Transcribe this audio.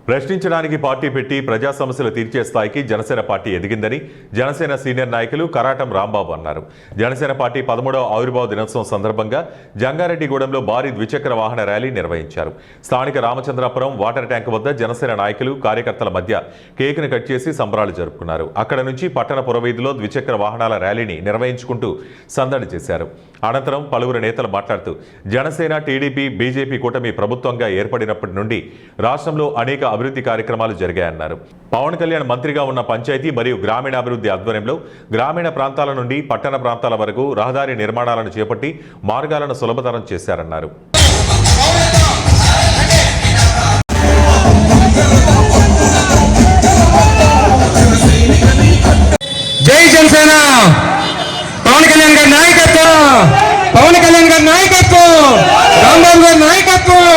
ప్రశ్నించడానికి పార్టీ పెట్టి ప్రజా సమస్యలు తీర్చే స్థాయికి జనసేన పార్టీ ఎదిగిందని జనసేన సీనియర్ నాయకులు కరాటం రాంబాబు అన్నారు. జనసేన పార్టీ 13వ ఆవిర్భావ దినోత్సవం సందర్భంగా జంగారెడ్డిగూడెంలో భారీ ద్విచక్ర వాహన ర్యాలీ నిర్వహించారు. స్థానిక రామచంద్రాపురం వాటర్ ట్యాంక్ వద్ద జనసేన నాయకులు కార్యకర్తల మధ్య కేకును కట్ చేసి సంబరాలు జరుపుకున్నారు. అక్కడ నుంచి పట్టణ పురవీధిలో ద్విచక్ర వాహనాల ర్యాలీని నిర్వహించుకుంటూ సందడి చేశారు. అనంతరం పలువురు నేతలు మాట్లాడుతూ జనసేన, టీడీపీ, బీజేపీ కూటమి ప్రభుత్వంగా ఏర్పడినప్పటి నుండి రాష్ట్రంలో అనేక అభివృద్ధి కార్యక్రమాలు జరిగాయన్నారు. పవన్ కళ్యాణ్ మంత్రిగా ఉన్న పంచాయతీ మరియు గ్రామీణాభివృద్ధి ఆధ్వర్యంలో గ్రామీణ ప్రాంతాల నుండి పట్టణ ప్రాంతాల వరకు రహదారి నిర్మాణాలను చేపట్టి మార్గాలను సులభతరం చేశారన్నారు. జై జనసేన, పవన్ కళ్యాణ్ గారి నాయకత్వం, పవన్ కళ్యాణ్ గారి నాయకత్వం, రాంబాబు గారి నాయకత్వం.